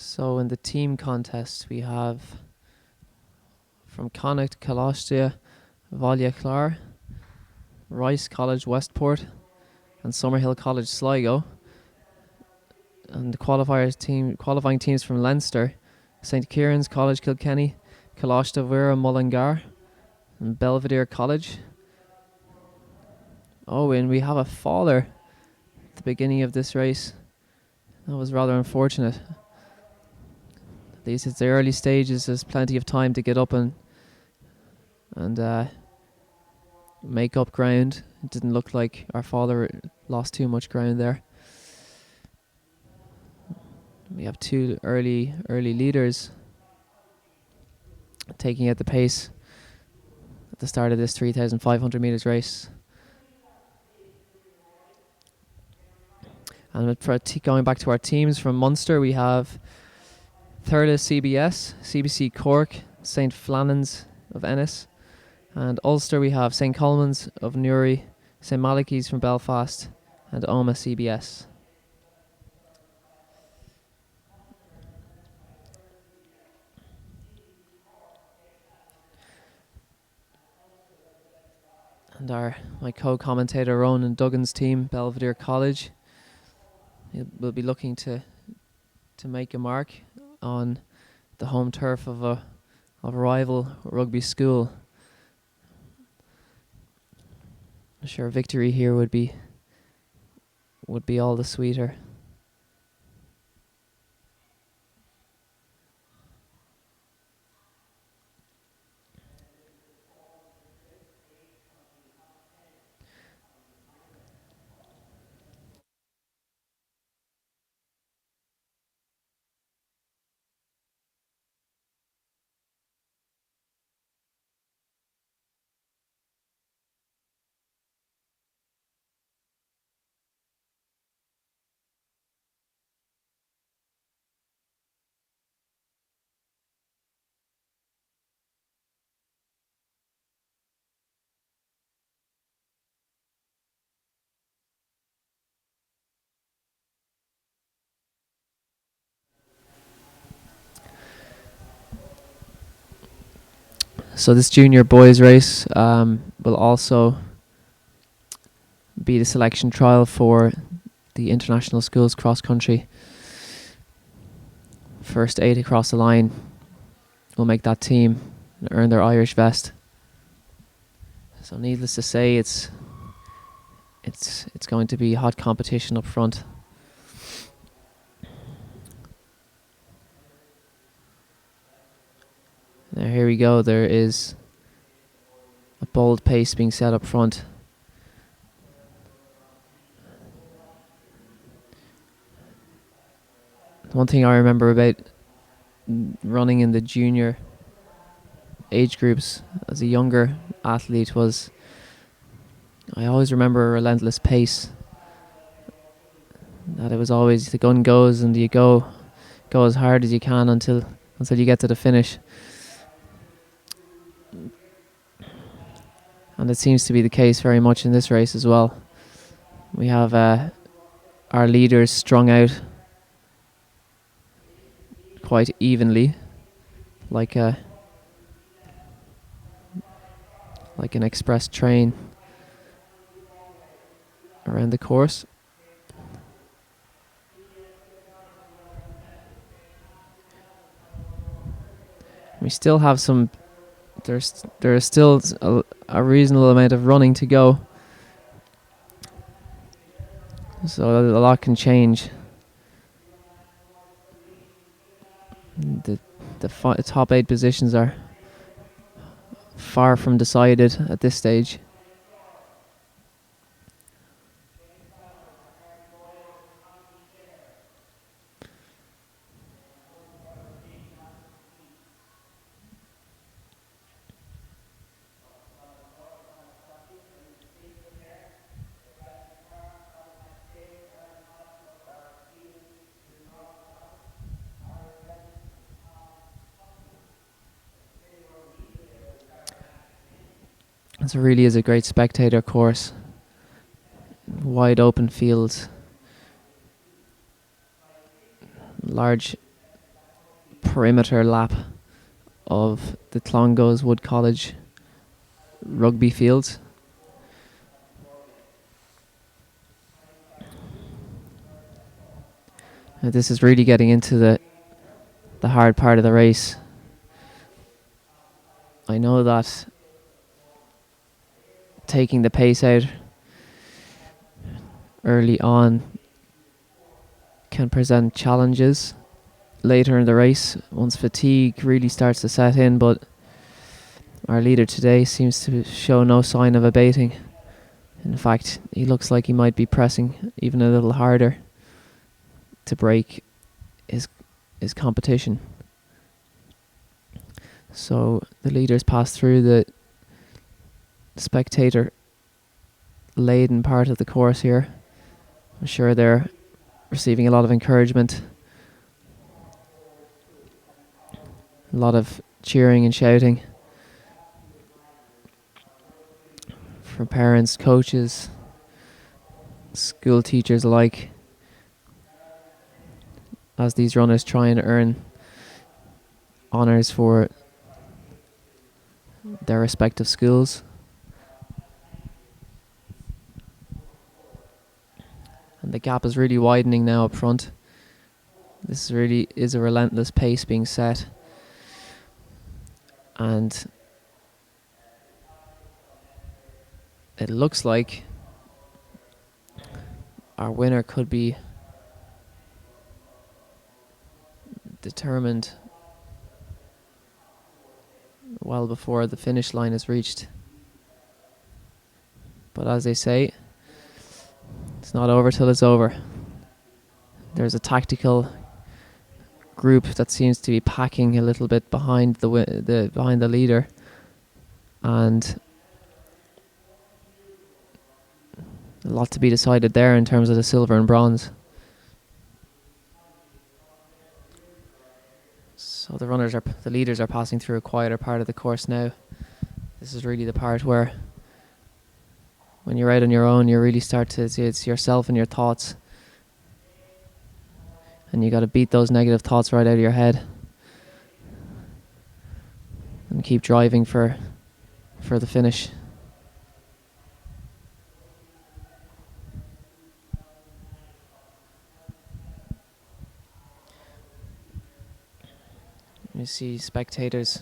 So in the team contest, we have from Connacht Kildare, Valya Clar, Rice College Westport, and Summerhill College Sligo. And the qualifying teams from Leinster, St Kieran's College Kilkenny, Coláiste Mhuire Mullingar, and Belvedere College. Oh, and we have a faller at the beginning of this race. That was rather unfortunate. At least it's the early stages. There's plenty of time to get up and make up ground. It didn't look like our father lost too much ground there. We have two early leaders taking out the pace at the start of this 3,500 meters race. And going back to our teams from Munster, we have Thurles CBS, CBC Cork, St Flannan's of Ennis, and Ulster we have St Colman's of Newry, St Malachy's from Belfast, and Omagh CBS. And my co-commentator Ronan Duggan's team, Belvedere College, will be looking to make a mark on the home turf of a rival rugby school. I'm sure victory here would be all the sweeter. So this junior boys race will also be the selection trial for the International Schools Cross Country. First 8 across the line will make that team and earn their Irish vest. So needless to say, it's going to be hot competition up front. Now here we go. There is a bold pace being set up front. One thing I remember about running in the junior age groups as a younger athlete was I always remember a relentless pace. That it was always the gun goes and you go as hard as you can until you get to the finish. And it seems to be the case very much in this race as well. We have our leaders strung out quite evenly, like an express train around the course. We still have some. There is still a reasonable amount of running to go, so a lot can change. The top 8 positions are far from decided at this stage. It really is a great spectator course. Wide open fields. Large perimeter lap of the Clongowes Wood College rugby fields. And this is really getting into the hard part of the race. I know that taking the pace out early on can present challenges later in the race once fatigue really starts to set in, but our leader today seems to show no sign of abating. In fact, he looks like he might be pressing even a little harder to break his competition. So the leaders pass through the spectator laden part of the course here. I'm sure they're receiving a lot of encouragement, a lot of cheering and shouting from parents, coaches, school teachers alike, as these runners try and earn honours for their respective schools. And the gap is really widening now up front. This really is a relentless pace being set. And it looks like our winner could be determined well before the finish line is reached. But as they say, it's not over till it's over. There's a tactical group that seems to be packing a little bit behind the leader, and a lot to be decided there in terms of the silver and bronze. So the leaders are passing through a quieter part of the course now. This is really the part where, when you're out on your own, you really start to see it's yourself and your thoughts, and you got to beat those negative thoughts right out of your head and keep driving for the finish. You see spectators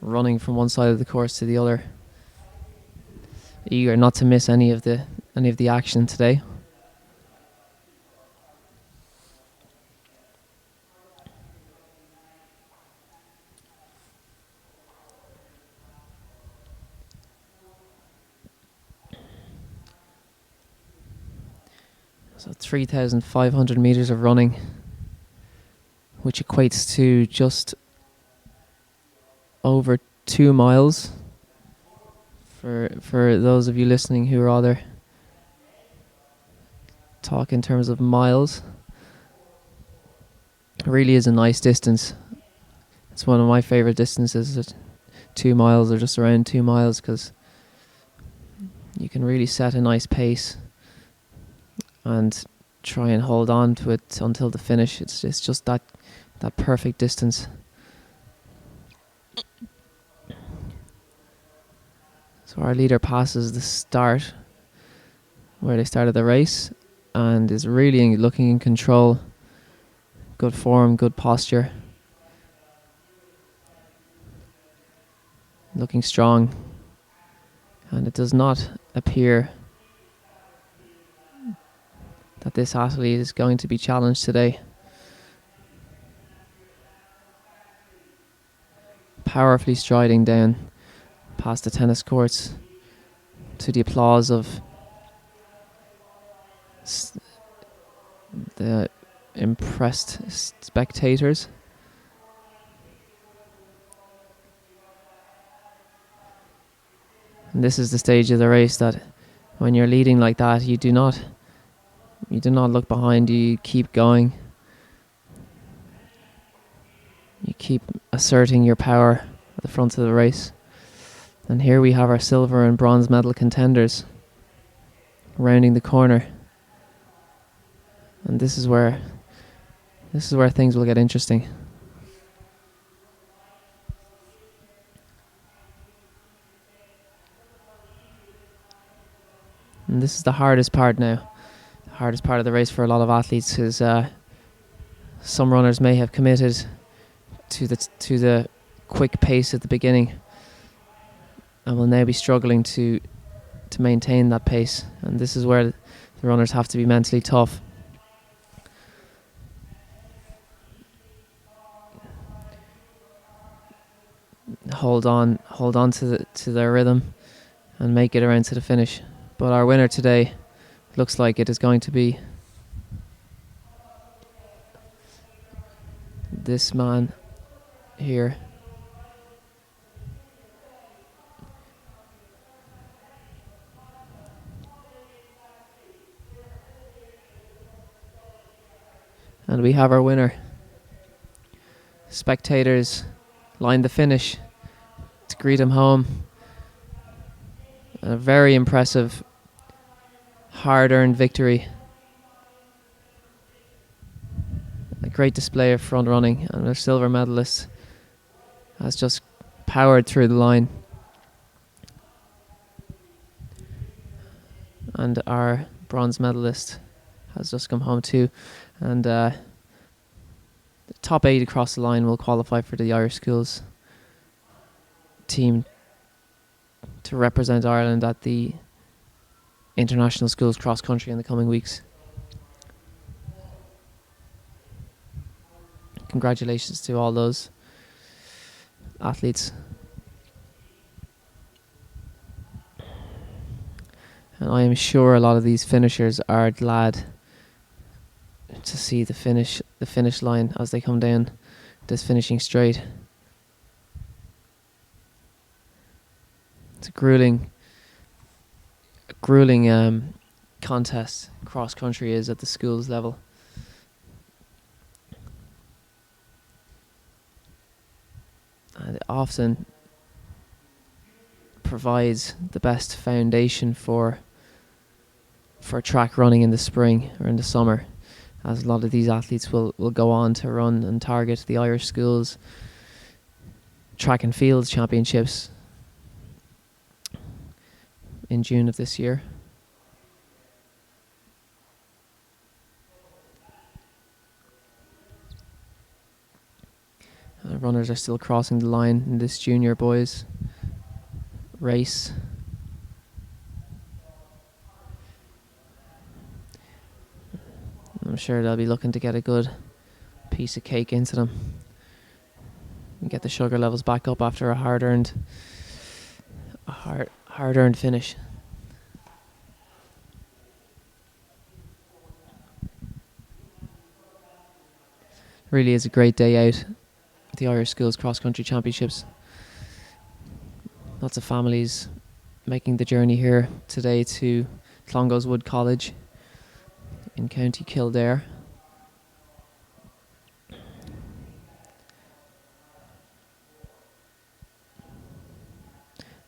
running from one side of the course to the other, eager not to miss any of the action today. So 3,500 meters of running, which equates to just over 2 miles for those of you listening who rather talk in terms of miles. It really is a nice distance. It's one of my favorite distances, 2 miles or just around 2 miles, because you can really set a nice pace and try and hold on to it until the finish. It's just that perfect distance. So our leader passes the start where they started the race and is really looking in control. Good form, good posture. Looking strong. And it does not appear that this athlete is going to be challenged today. Powerfully striding down past the tennis courts to the applause of the impressed spectators. And this is the stage of the race that when you're leading like that, you do not look behind you. You keep going. You keep asserting your power at the front of the race. And here we have our silver and bronze medal contenders rounding the corner. And this is where things will get interesting. And this is the hardest part now. The hardest part of the race for a lot of athletes is some runners may have committed to the quick pace at the beginning and will now be struggling to maintain that pace. And this is where the runners have to be mentally tough. Hold on to their rhythm and make it around to the finish. But our winner today looks like it is going to be this man here. And we have our winner. Spectators line the finish to greet him home. A very impressive, hard-earned victory. A great display of front running, and our silver medalist has just powered through the line. And our bronze medalist has just come home too. And the top 8 across the line will qualify for the Irish Schools team to represent Ireland at the International Schools Cross Country in the coming weeks. Congratulations to all those athletes. And I am sure a lot of these finishers are glad to see the finish line as they come down this finishing straight. It's a grueling contest. Cross country is at the schools level. And it often provides the best foundation for track running in the spring or in the summer, as a lot of these athletes will go on to run and target the Irish Schools Track and Field Championships in June of this year. Runners are still crossing the line in this junior boys race. I'm sure they'll be looking to get a good piece of cake into them and get the sugar levels back up after a hard-earned finish. Really is a great day out at the Irish Schools Cross Country Championships. Lots of families making the journey here today to Clongowes Wood College in County Kildare.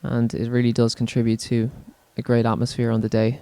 And it really does contribute to a great atmosphere on the day.